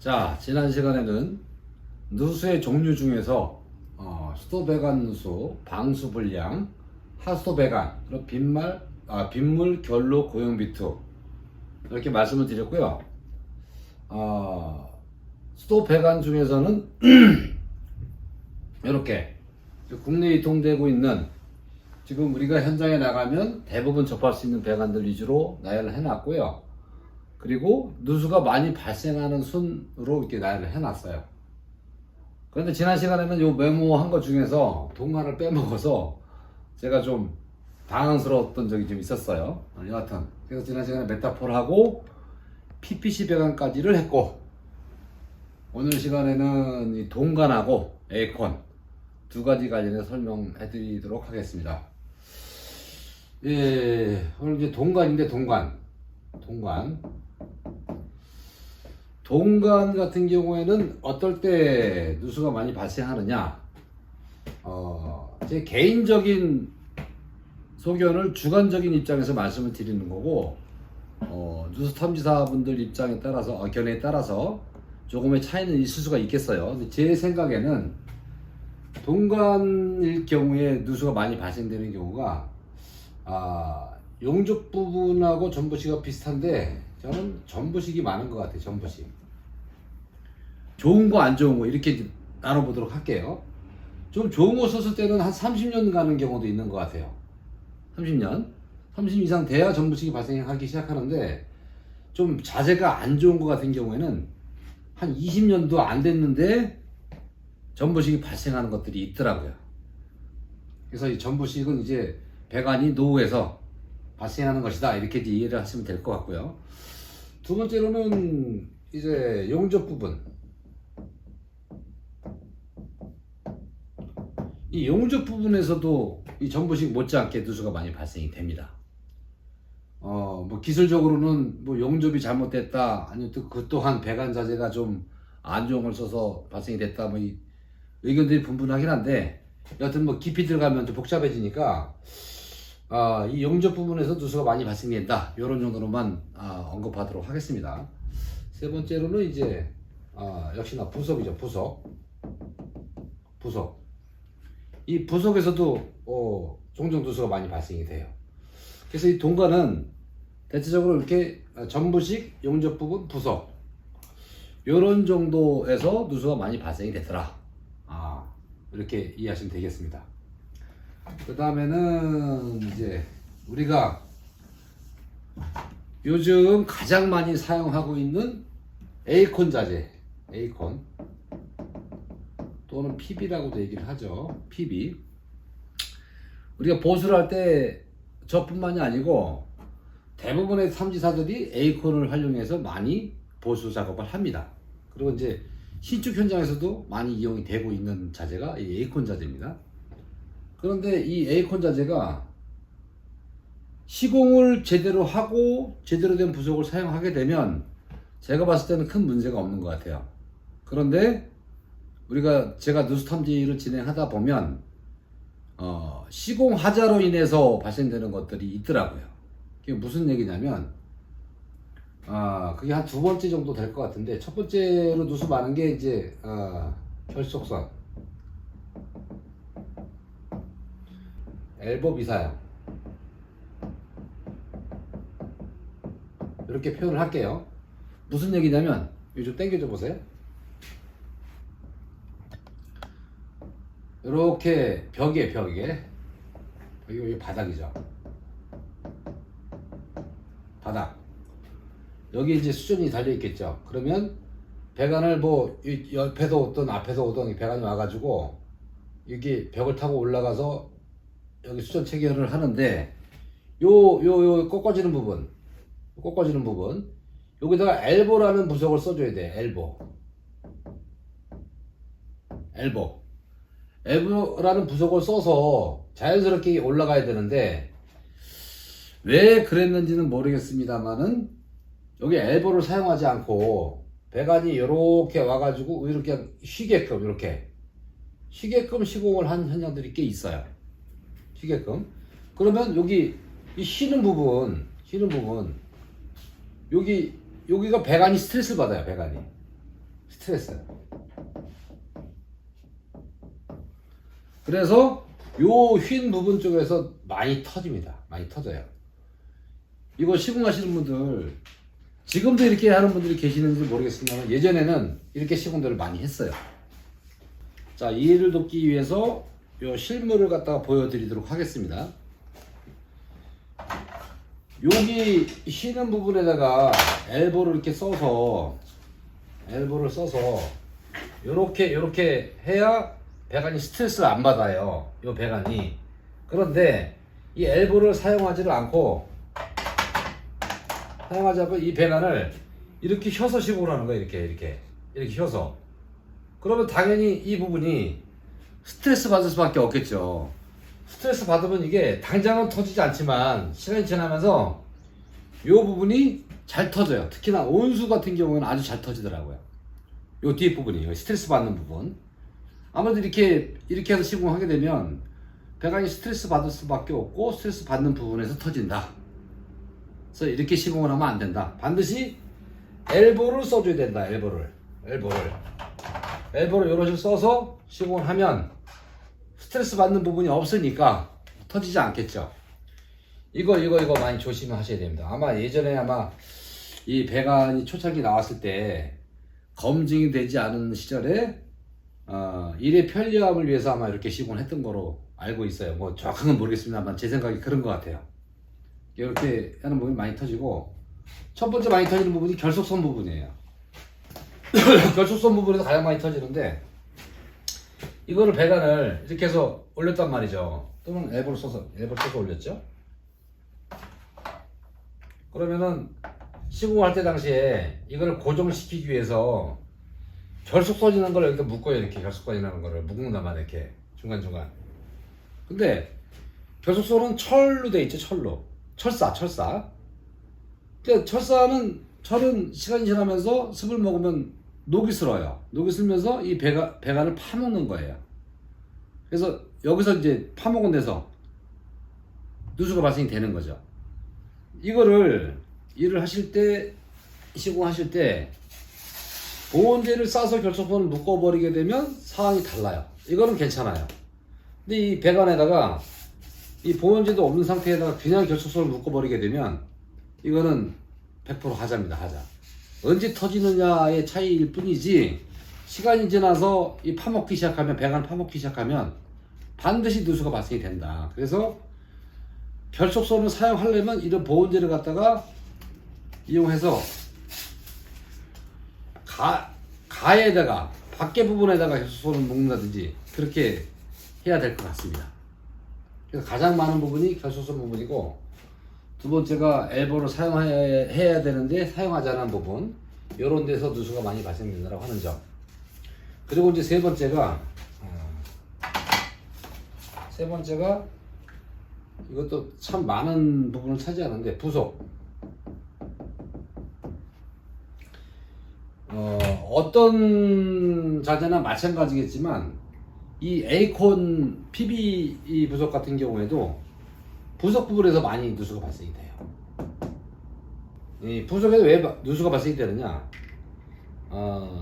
자, 지난 시간에는 누수의 종류 중에서 수도배관 누수, 방수불량, 하수도배관, 그리고 빗물, 결로, 고용비투 이렇게 말씀을 드렸고요. 수도배관 중에서는 이렇게 국내에 유통되고 있는 지금 우리가 현장에 나가면 대부분 접할 수 있는 배관들 위주로 나열을 해놨고요. 그리고 누수가 많이 발생하는 순으로 이렇게 나열을 해놨어요. 그런데 지난 시간에는 요 메모한 것 중에서 동화를 빼먹어서 제가 좀 당황스러웠던 적이 좀 있었어요. 여하튼 그래서 지난 시간에 메타폴하고 PPC 배관까지를 했고, 오늘 시간에는 이 동관하고 에이콘 두 가지 관련해서 설명해 드리도록 하겠습니다. 예, 오늘 이제 동관인데 동관 같은 경우에는 어떨 때 누수가 많이 발생하느냐, 제 개인적인 소견을 주관적인 입장에서 말씀을 드리는 거고, 누수 탐지사분들 입장에 따라서, 견해에 따라서 조금의 차이는 있을 수가 있겠어요. 근데 제 생각에는 동관일 경우에 누수가 많이 발생되는 경우가 용접 부분하고 전부식이 비슷한데, 저는 전부식이 많은 것 같아요. 전부식. 좋은 거 안 좋은 거 이렇게 나눠보도록 할게요. 좀 좋은 거 썼을 때는 한 30년 가는 경우도 있는 것 같아요. 30 이상 돼야 전부식이 발생하기 시작하는데, 좀 자재가 안 좋은 거 같은 경우에는 한 20년도 안 됐는데 전부식이 발생하는 것들이 있더라고요. 그래서 이 전부식은 이제 배관이 노후해서 발생하는 것이다, 이렇게 이해를 하시면 될 것 같고요. 두 번째로는 이제 용접 부분. 이 용접 부분에서도 이 전부식 못지않게 누수가 많이 발생이 됩니다. 뭐 기술적으로는 뭐 용접이 잘못됐다, 아니면 또 그 또한 배관 자재가 좀 안 좋은 걸 써서 발생이 됐다, 뭐 이 의견들이 분분하긴 한데, 여하튼 뭐 깊이 들어가면 좀 복잡해지니까 이 용접 부분에서 누수가 많이 발생된다, 이런 정도로만 언급하도록 하겠습니다. 세 번째로는 이제 역시나 부속이죠. 부속. 이 부속에서도 종종 누수가 많이 발생이 돼요. 그래서 이 동관은 대체적으로 이렇게 전부식, 용접 부분, 부속 이런 정도에서 누수가 많이 발생이 되더라, 이렇게 이해하시면 되겠습니다. 그 다음에는 이제 우리가 요즘 가장 많이 사용하고 있는 에이콘 자재, 에이콘 또는 PB라고도 얘기를 하죠. PB. 우리가 보수를 할 때 저뿐만이 아니고 대부분의 탐지사들이 에이콘을 활용해서 많이 보수 작업을 합니다. 그리고 이제 신축 현장에서도 많이 이용이 되고 있는 자재가 이 에이콘 자재입니다. 그런데 이 에이콘 자재가 시공을 제대로 하고 제대로 된 부속을 사용하게 되면 제가 봤을 때는 큰 문제가 없는 것 같아요. 그런데 제가 누수 탐지를 진행하다 보면 시공 하자로 인해서 발생되는 것들이 있더라고요. 그게 무슨 얘기냐면, 그게 한 두 번째 정도 될 것 같은데, 첫 번째로 누수 많은 게 이제 결속선, 엘보 비사형, 이렇게 표현을 할게요. 무슨 얘기냐면, 이거 좀 당겨줘 보세요. 이렇게 벽에 여기 바닥이죠. 바닥. 여기 이제 수전이 달려 있겠죠. 그러면 배관을 뭐 옆에서 오든 앞에서 오든 배관이 와가지고 여기 벽을 타고 올라가서 여기 수전 체결을 하는데, 요 꺾어지는 부분 여기다가 엘보라는 부속을 써줘야 돼. 엘보라는 부속을 써서 자연스럽게 올라가야 되는데, 왜 그랬는지는 모르겠습니다만은 여기 엘보를 사용하지 않고 배관이 이렇게 와가지고 이렇게 쉬게끔 시공을 한 현장들이 꽤 있어요. 쉬게끔. 그러면 여기 이 쉬는 부분 여기가 배관이 스트레스를 받아요. 스트레스. 그래서 요 휜 부분 쪽에서 많이 터집니다. 많이 터져요. 이거 시공하시는 분들 지금도 이렇게 하는 분들이 계시는지 모르겠습니다만 예전에는 이렇게 시공들을 많이 했어요. 자, 이해를 돕기 위해서 요 실물을 갖다가 보여드리도록 하겠습니다. 여기 휘는 부분에다가 엘보를 이렇게 써서 요렇게 해야 배관이 스트레스를 안 받아요. 요 배관이. 그런데 이 엘보를 사용하지를 않고 이 배관을 이렇게 혀서 시공을 하는 거예요. 이렇게 혀서. 그러면 당연히 이 부분이 스트레스 받을 수밖에 없겠죠. 스트레스 받으면 이게 당장은 터지지 않지만 시간이 지나면서 이 부분이 잘 터져요. 특히나 온수 같은 경우는 아주 잘 터지더라고요. 이 뒤에 부분이 스트레스 받는 부분. 아무래도 이렇게 해서 시공하게 되면 배관이 스트레스 받을 수밖에 없고 스트레스 받는 부분에서 터진다. 그래서 이렇게 시공을 하면 안 된다. 반드시 엘보를 써줘야 된다. 엘보를 이런 식으로 써서 시공을 하면 스트레스 받는 부분이 없으니까 터지지 않겠죠. 이거 많이 조심하셔야 됩니다. 아마 예전에 이 배관이 초창기 나왔을 때 검증이 되지 않은 시절에 일의 편리함을 위해서 아마 이렇게 시공을 했던 거로 알고 있어요. 뭐 정확한 건 모르겠습니다만 제 생각이 그런 것 같아요. 이렇게 하는 부분이 많이 터지고, 첫 번째 많이 터지는 부분이 결속선 부분이에요. 결속선 부분에서 가장 많이 터지는데, 이거를 배관을 이렇게 해서 올렸단 말이죠. 또는 엘보를 써서 올렸죠. 그러면은 시공할 때 당시에 이거를 고정시키기 위해서 결속선이라는 걸 여기다 묶어요. 이렇게 결속선이라는 거를 묶는다만 이렇게 중간중간. 근데 결속선은 철로 돼 있죠. 철사. 근데 철은 시간이 지나면서 습을 먹으면 녹이 슬어요. 녹이 슬면서 이 배관을 파먹는 거예요. 그래서 여기서 이제 파먹은 데서 누수가 발생이 되는 거죠. 이거를 시공하실 때 보온재를 싸서 결속선을 묶어버리게 되면 상황이 달라요. 이거는 괜찮아요. 근데 이 배관에다가 이 보온재도 없는 상태에다가 그냥 결속선을 묶어버리게 되면 이거는 100% 하자입니다. 하자. 언제 터지느냐의 차이일 뿐이지, 시간이 지나서 배관을 파먹기 시작하면 반드시 누수가 발생이 된다. 그래서 결속선을 사용하려면 이런 보온재를 갖다가 이용해서 가에다가 밖에 부분에다가 결속선을 묶는다든지 그렇게 해야 될 것 같습니다. 그래서 가장 많은 부분이 결속선 부분이고, 두 번째가 엘보를 사용해야 되는데 사용하지 않은 부분, 이런 데서 누수가 많이 발생된다고 하는 점. 그리고 이제 세 번째가 이것도 참 많은 부분을 차지하는데, 부속. 어떤 자재나 마찬가지겠지만 이 에이콘 PB 부속 같은 경우에도 부속 부분에서 많이 누수가 발생이 돼요. 이 부속에서 왜 누수가 발생이 되느냐?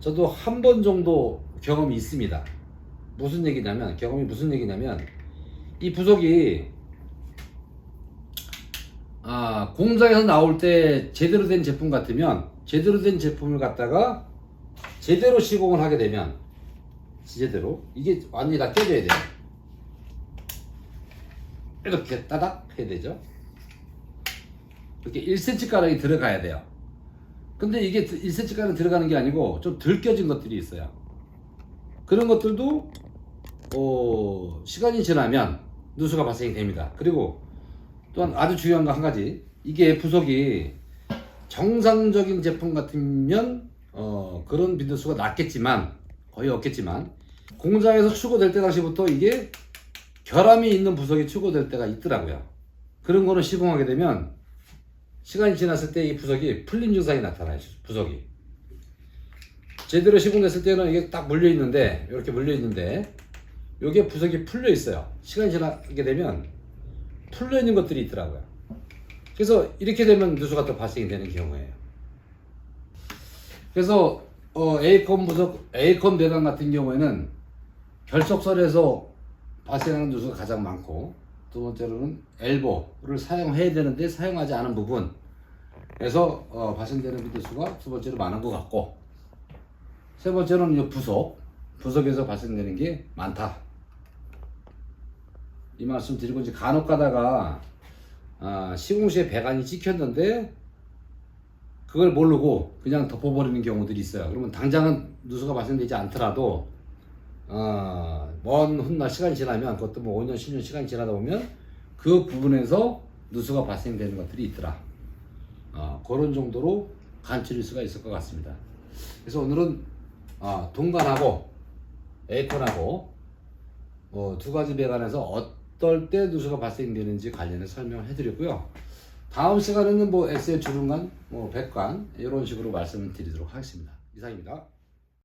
저도 한 번 정도 경험이 있습니다. 경험이 무슨 얘기냐면, 이 부속이 공장에서 나올 때 제대로 된 제품 같으면, 제대로 된 제품을 갖다가 제대로 시공을 하게 되면, 이게 완전히 다 껴져야 돼요. 이렇게 따닥 해야 되죠. 이렇게 1cm 가량이 들어가야 돼요. 근데 이게 1cm 가량 들어가는 게 아니고 좀 덜 껴진 것들이 있어요. 그런 것들도 시간이 지나면 누수가 발생이 됩니다. 그리고 또한 아주 중요한 거 한 가지, 이게 부속이 정상적인 제품 같으면 그런 빈도수가 낮겠지만, 거의 없겠지만, 공장에서 출고될 때 당시부터 이게 결함이 있는 부속이 출고될 때가 있더라고요. 그런 거는 시공하게 되면 시간이 지났을 때 이 부속이 풀림 증상이 나타나요. 부속이 제대로 시공됐을 때는 이게 딱 물려있는데, 이렇게 물려있는데 이게 부속이 풀려있어요. 시간이 지나게 되면 풀려있는 것들이 있더라고요. 그래서 이렇게 되면 누수가 또 발생이 되는 경우예요. 그래서 A건 부속, A건 배관 같은 경우에는 결석설에서 발생하는 누수가 가장 많고, 두 번째로는 엘보를 사용해야 되는데 사용하지 않은 부분에서 발생되는 비누수가 두 번째로 많은 것 같고, 세 번째로는 이 부속에서 발생되는 게 많다. 이 말씀 드리고, 이제 간혹 가다가 시공시에 배관이 찍혔는데 그걸 모르고 그냥 덮어버리는 경우들이 있어요. 그러면 당장은 누수가 발생되지 않더라도 먼 훗날 시간이 지나면, 그것도 뭐 5년 10년 시간이 지나다 보면 그 부분에서 누수가 발생되는 것들이 있더라. 그런 정도로 간추릴 수가 있을 것 같습니다. 그래서 오늘은 동관하고 A건하고 두 가지 배관에서 어떨 때 누수가 발생되는지 관련해서 설명을 해드렸고요. 다음 시간에는 뭐 SL 주름관, 백관 이런 식으로 말씀을 드리도록 하겠습니다. 이상입니다.